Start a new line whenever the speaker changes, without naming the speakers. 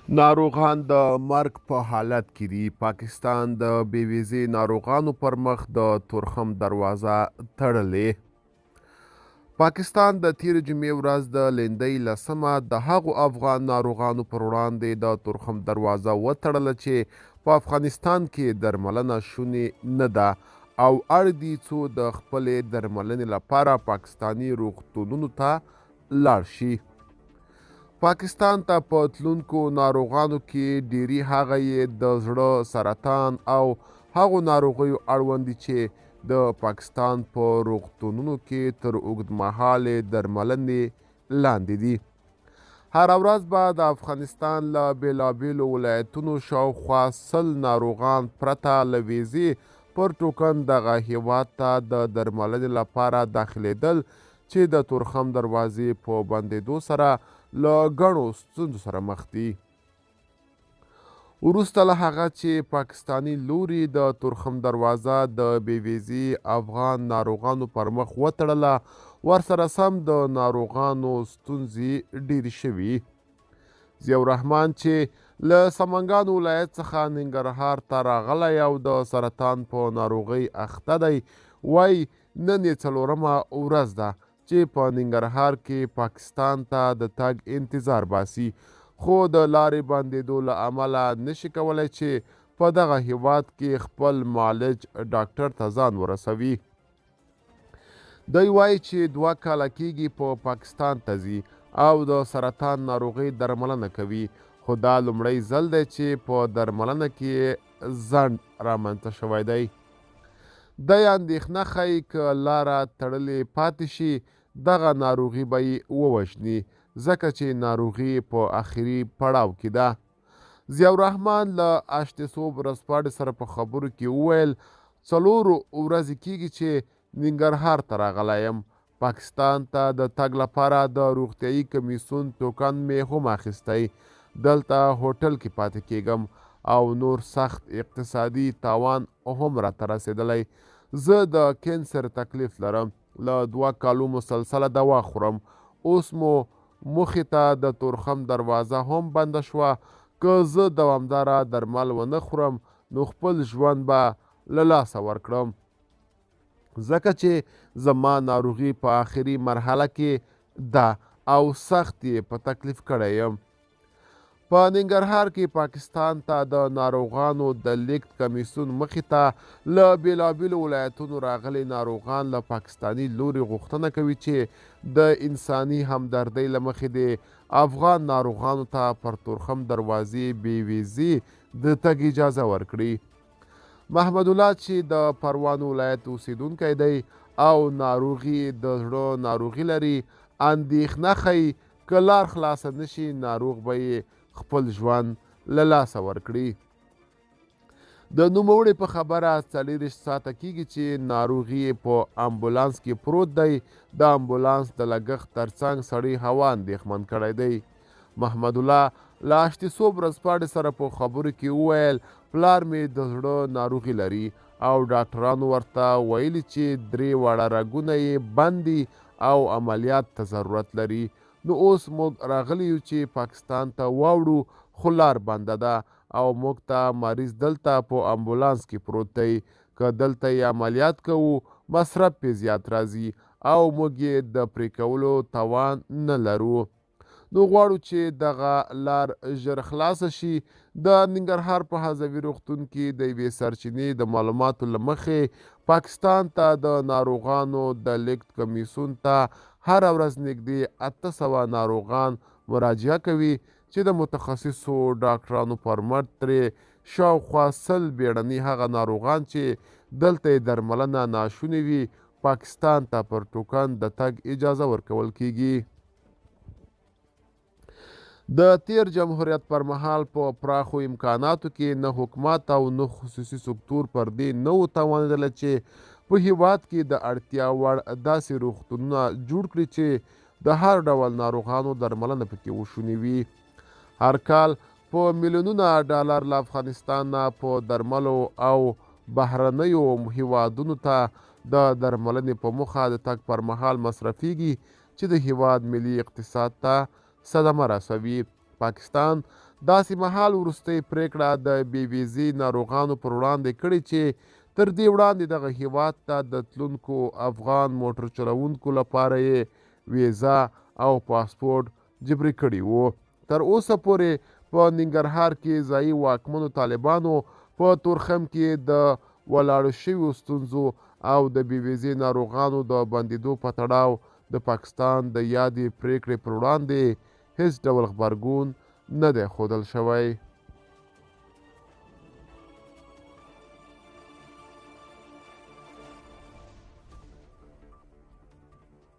ناروغان د مرګ په حالت کې دي. پاکستان د بې ویزې ناروغانو پر مخ د تورخم دروازه تړلې. پاکستان د تېرې جمعې ورځ د لیندۍ لسمه د هغو افغان ناروغانو پر وړاندې د تورخم دروازه وتړله چې په افغانستان کې درملنه شونې نه ده او اړ دي څو د خپلې درملنې لپاره پاکستاني روغتونونو ته لاړ شي. پاکستان ته په تلونکو ناروغانو کې ډیری هغه یې د زړه سرطان او هغو ناروغیو اړوند دي چې د پاکستان په روغتونونو کې تر اوږدمهالې درملنې لاندې دي. هره ورځ به د افغانستان له بېلابېلو ولایتونو شاوخوا 100 ناروغان پرته له ویزې پر ټوکن دغه هیواد ته د درملنې لپاره داخلېدل چې د تورخم دروازې په بندېدو سره له ګڼو ستونزو سره مخ دي. وروسته له هغه چې پاکستاني لوري د تورخم دروازه د بې ویزې افغان ناروغانو پر مخ وتړله، ورسره سم د ناروغانو ستونزې ډېرې شوي. ضیاء الرحمن چې له سمنګانو ولایت څخه ننګرهار ته راغلی او د سرطان په ناروغۍ اخته دی، وایي نن یې 4مه ورځ ده چې په ننګرهار کې پاکستان ته د تګ انتظار باسي، خو د لارې بندېدو له امله نشي کولی چې په دغه هیواد کې خپل معالج ډاکټر ته ځان ورسوي. دی وایي چې 2 کاله کېږي په پاکستان ته ځي او د سرطان ناروغۍ درملنه کوي، خو دا لومړی ځل دی چې په درملنه کې ځنډ رامنځته شوی دی. دی اندېښنه ښیي که لاره تړلې پاتې شي دغه ناروغي به یې ووژني، ځکه چې ناروغي په آخري پړاو کې ده. ضیاء الرحمن له اشتسوب ورځپاڼې سره په خبرو کې وویل 4 ورځې کېږي چې ننګرهار ته راغلی یم. پاکستان ته د تګ لپاره د روغتیایي کمیسیون ټوکن مې هم اخیستی. دلته هوټل کې پاتې کېږم او نور سخت اقتصادي تاوان هم راته رسېدلی. زه د کینسر تکلیف لرم، له 2 کالو مسلسله دوا خورم، اوس مو مخې ته د تورخم دروازه هم بنده شوه. که زه دوامداره درمل ونه خورم نو خپل ژوند به له لاسه ورکړم، ځکه چې زما ناروغي په آخري مرحله کې ده او سخت یې په تکلیف کړی یم. په ننګرهار کې پاکستان ته د ناروغانو د لیږد کمیسیون مخې ته له بېلابېلو ولایتونو راغلي ناروغان له پاکستاني لوري غوښتنه کوي چې د انساني همدردۍ له مخې د افغان ناروغانو ته پر تورخم دروازې بې ویزې د تګ اجازه ورکړي. محمد الله چې د پروان ولایت اوسیدونکی دی او ناروغي د زړه ناروغي لري، اندېښنه ښیي که لار خلاصه نشي ناروغ به یې خپل ژوند له لاسه ورکړي. د نوموړي په خبره 24 ساعته کېږي چې ناروغي په امبولانس کې پروت دی. د امبولانس د لګښت ترڅنګ سړی هوا اندېښمن کړی دی. محمد الله له اشتسوب ورځپاڼې سره په خبرو کې وویل پلار مې د زړه ناروغي لري او ډاکټرانو ورته ویلي چې 3 واړه رګونه یې بند دي او عملیات ته ضرورت لري. نو اوس موږ راغلی یو چې پاکستان ته واوړو، خو لار بنده ده او موږ ته مریض دلته په امبولانس کې پروت دی. که دلته یې عملیات کوو مصرف پې زیات راځي او موږ یې د پرې کولو توان نه لرو. نو غواړو چې دغه لار ژر خلاصه شي. د ننګرهار په حذوي روغتون کې د یوې سرچینې د معلوماتو له مخې پاکستان ته د ناروغانو د لیږد کمیسیون ته هره ورځ نږدې 800 ناروغان مراجعه کوي چې د متخصصو ډاکټرانو پر مټ ترې شاوخوا 100 بیړني هغه ناروغان چې دلته یې درملنه ناشونې وي پاکستان ته پر ټوکن د تګ اجازه ورکول کیږي. د تیر جمهوریت پر مهال په پراخو امکاناتو کې نه حکومت او نه خصوصي سکتور پر دې نه و توانېدله چې په هیواد کې د اړتیا وړ داسې روغتونونه جوړ کړي چې د هر ډول ناروغانو درملنه پکې وشونې وي. هر کال په میلیونونه ډالر له افغانستان نه په درملو او بهرنیو هیوادونو ته د درملنې په موخه د تګ پر مهال مصرفیږي چې د هیواد ملي اقتصاد ته صدمه رسوي. پاکستان داسې مهال وروستۍ پریکړه د بې ویزې ناروغانو پر وړاندې کړې چې تر دې وړاندې دغه هیواد ته د تلونکو افغان موټر چلوونکو لپاره یې ویزا او پاسپورټ جبري کړي وو. تر اوسه پورې په ننګرهار کې ځایي واکمنو طالبانو په تورخم کې د ولاړو شویو ستونزو او د بې ویزې ناروغانو د بندېدو په تړاو د پاکستان د یادې پریکړې پر وړاندې هیڅ ډول غبرګون نه دی ښودل شوی.